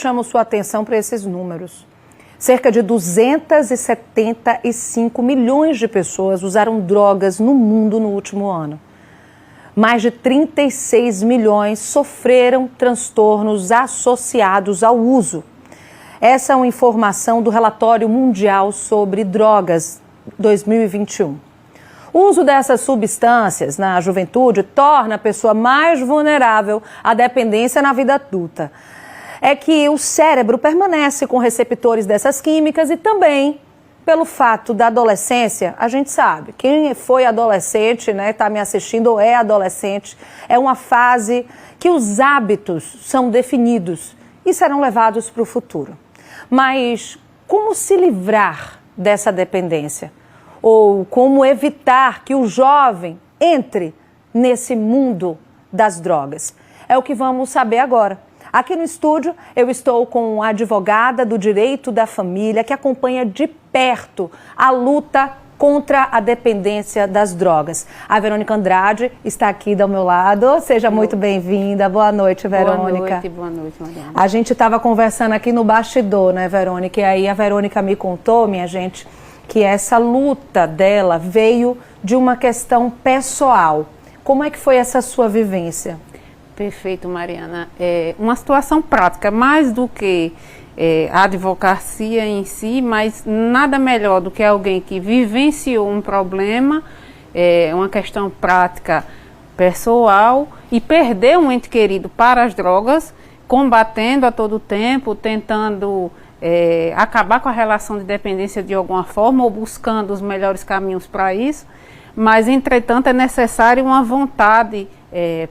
chamo sua atenção para esses números. Cerca de 275 milhões de pessoas usaram drogas no mundo no último ano. Mais de 36 milhões sofreram transtornos associados ao uso. Essa é uma informação do Relatório Mundial sobre Drogas 2021. O uso dessas substâncias na juventude torna a pessoa mais vulnerável à dependência na vida adulta. É que o cérebro permanece com receptores dessas químicas e também, pelo fato da adolescência, a gente sabe, quem foi adolescente, está me assistindo ou é adolescente, é uma fase que os hábitos são definidos e serão levados para o futuro. Mas como se livrar dessa dependência? Ou como evitar que o jovem entre nesse mundo das drogas? É o que vamos saber agora. Aqui no estúdio, eu estou com a advogada do direito da família que acompanha de perto a luta contra a dependência das drogas. A Verônica Andrade está aqui do meu lado. Seja muito bem-vinda. Boa noite, Verônica. Boa noite, Mariana. A gente estava conversando aqui no bastidor, né, Verônica? E aí a Verônica me contou, minha gente, que essa luta dela veio de uma questão pessoal. Como é que foi essa sua vivência? Perfeito, Mariana. É uma situação prática, mais do que a advocacia em si, mas nada melhor do que alguém que vivenciou um problema, uma questão prática pessoal e perdeu um ente querido para as drogas, combatendo a todo tempo, tentando acabar com a relação de dependência de alguma forma ou buscando os melhores caminhos para isso, mas entretanto é necessário uma vontade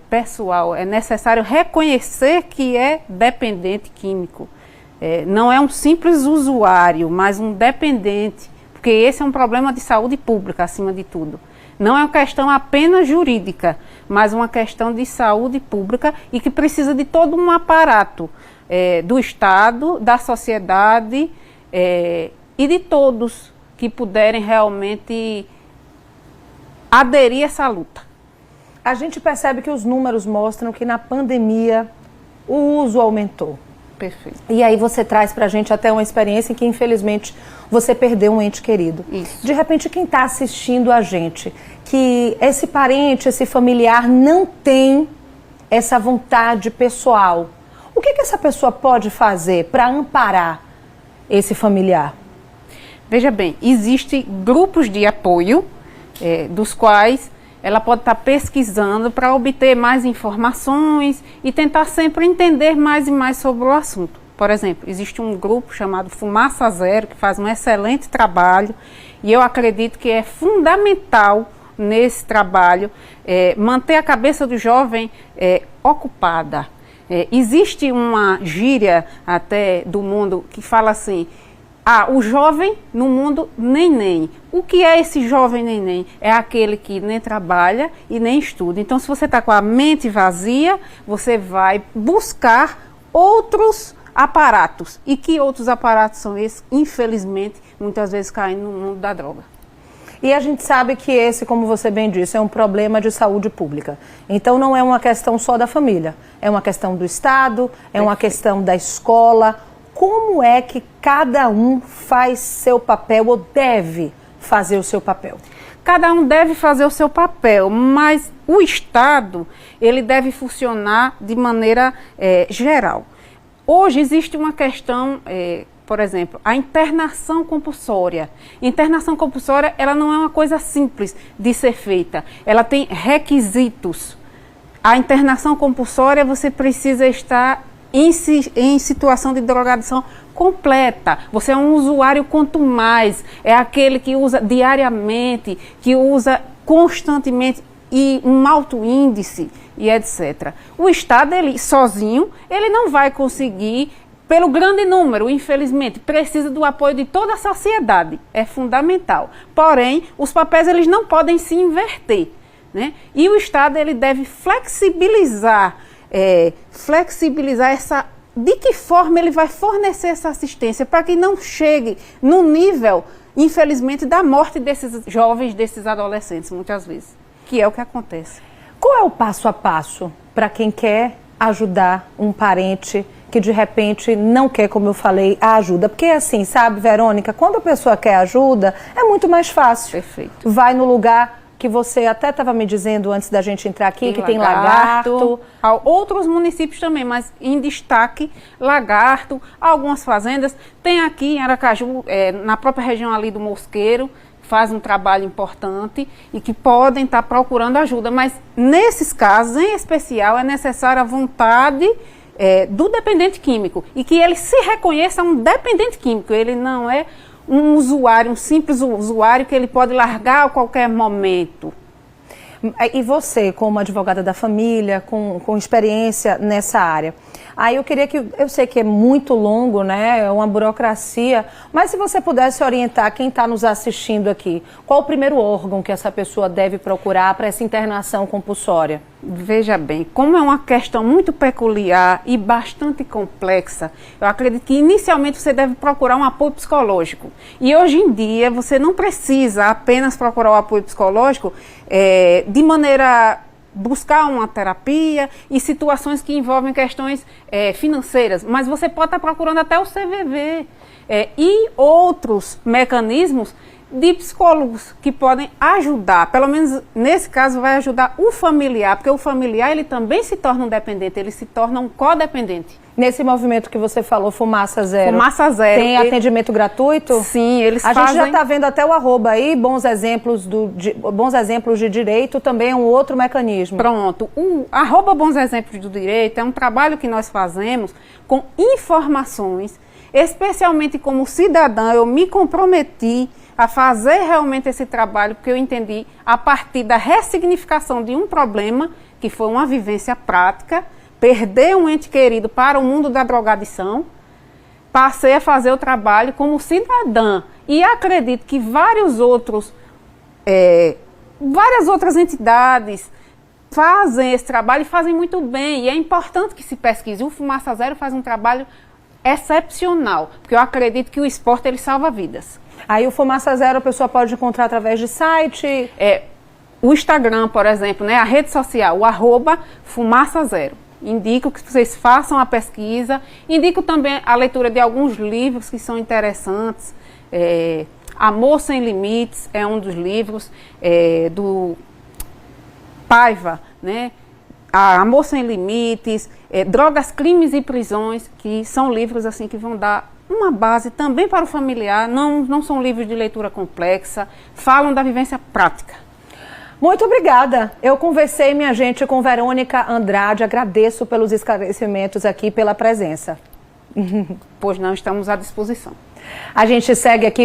pessoal, é necessário reconhecer que é dependente químico. Não é um simples usuário, mas um dependente, porque esse é um problema de saúde pública, acima de tudo. Não é uma questão apenas jurídica, mas uma questão de saúde pública e que precisa de todo um aparato do Estado, da sociedade e de todos que puderem realmente aderir a essa luta. A gente percebe que os números mostram que na pandemia o uso aumentou. Perfeito. E aí você traz pra gente até uma experiência em que infelizmente você perdeu um ente querido. Isso. De repente quem está assistindo a gente, que esse parente, esse familiar não tem essa vontade pessoal, o que essa pessoa pode fazer para amparar esse familiar? Veja bem, existem grupos de apoio dos quais ela pode estar pesquisando para obter mais informações e tentar sempre entender mais e mais sobre o assunto. Por exemplo, existe um grupo chamado Fumaça Zero, que faz um excelente trabalho, e eu acredito que é fundamental nesse trabalho manter a cabeça do jovem ocupada. Existe uma gíria até do mundo que fala assim: o jovem no mundo neném. O que é esse jovem neném? É aquele que nem trabalha e nem estuda. Então, se você está com a mente vazia, você vai buscar outros aparatos. E que outros aparatos são esses? Infelizmente, muitas vezes caem no mundo da droga. E a gente sabe que esse, como você bem disse, é um problema de saúde pública. Então não é uma questão só da família, é uma questão do Estado, é uma questão da escola. Como é que cada um faz seu papel ou deve fazer o seu papel? Cada um deve fazer o seu papel, mas o Estado ele deve funcionar de maneira geral. Hoje existe uma questão, por exemplo, a internação compulsória. Internação compulsória ela não é uma coisa simples de ser feita, ela tem requisitos. A internação compulsória você precisa estar em situação de drogadição completa. Você é um usuário quanto mais, é aquele que usa diariamente, que usa constantemente e um alto índice e etc. O Estado, ele sozinho, ele não vai conseguir, pelo grande número, infelizmente, precisa do apoio de toda a sociedade, é fundamental. Porém, os papéis eles não podem se inverter, né? E o Estado ele deve flexibilizar essa, de que forma ele vai fornecer essa assistência para que não chegue no nível, infelizmente, da morte desses jovens, desses adolescentes, muitas vezes, que é o que acontece. Qual é o passo a passo para quem quer ajudar um parente que de repente não quer, como eu falei, a ajuda. Porque assim, sabe, Verônica, quando a pessoa quer ajuda, é muito mais fácil. Perfeito. Vai no lugar que você até estava me dizendo antes da gente entrar aqui, que tem Lagarto. Outros municípios também, mas em destaque, Lagarto, algumas fazendas. Tem aqui em Aracaju, na própria região ali do Mosqueiro, faz um trabalho importante e que podem estar procurando ajuda. Mas nesses casos, em especial, é necessária a vontade do dependente químico e que ele se reconheça um dependente químico. Ele não é um usuário, um simples usuário que ele pode largar a qualquer momento. E você, como advogada da família, com experiência nessa área, aí eu sei que é muito longo, né, é uma burocracia, mas se você pudesse orientar quem está nos assistindo aqui, qual o primeiro órgão que essa pessoa deve procurar para essa internação compulsória? Veja bem, como é uma questão muito peculiar e bastante complexa, eu acredito que inicialmente você deve procurar um apoio psicológico. E hoje em dia você não precisa apenas procurar o apoio psicológico de maneira buscar uma terapia e situações que envolvem questões financeiras, mas você pode estar procurando até o CVV e outros mecanismos de psicólogos que podem ajudar, pelo menos nesse caso vai ajudar o familiar, porque o familiar ele também se torna um dependente, ele se torna um codependente. Nesse movimento que você falou, Fumaça Zero, Fumaça Zero, tem atendimento gratuito? Sim, eles fazem... A gente já está vendo até o @ aí, bons exemplos de direito, também é um outro mecanismo. Pronto, o @ Bons Exemplos do Direito é um trabalho que nós fazemos com informações, especialmente como cidadã, eu me comprometi a fazer realmente esse trabalho, porque eu entendi a partir da ressignificação de um problema, que foi uma vivência prática, perder um ente querido para o mundo da drogadição, passei a fazer o trabalho como cidadã e acredito que várias outras entidades fazem esse trabalho e fazem muito bem, e é importante que se pesquise. O Fumaça Zero faz um trabalho excepcional, porque eu acredito que o esporte ele salva vidas. Aí o Fumaça Zero a pessoa pode encontrar através de site? O Instagram, por exemplo, né, a rede social, o @ Fumaça Zero. Indico que vocês façam a pesquisa, indico também a leitura de alguns livros que são interessantes. Amor Sem Limites é um dos livros, do Paiva, né? Amor Sem Limites, Drogas, Crimes e Prisões, que são livros assim que vão dar uma base também para o familiar, não são livros de leitura complexa, falam da vivência prática. Muito obrigada. Eu conversei, minha gente, com Verônica Andrade, agradeço pelos esclarecimentos aqui, pela presença. Pois não, estamos à disposição. A gente segue aqui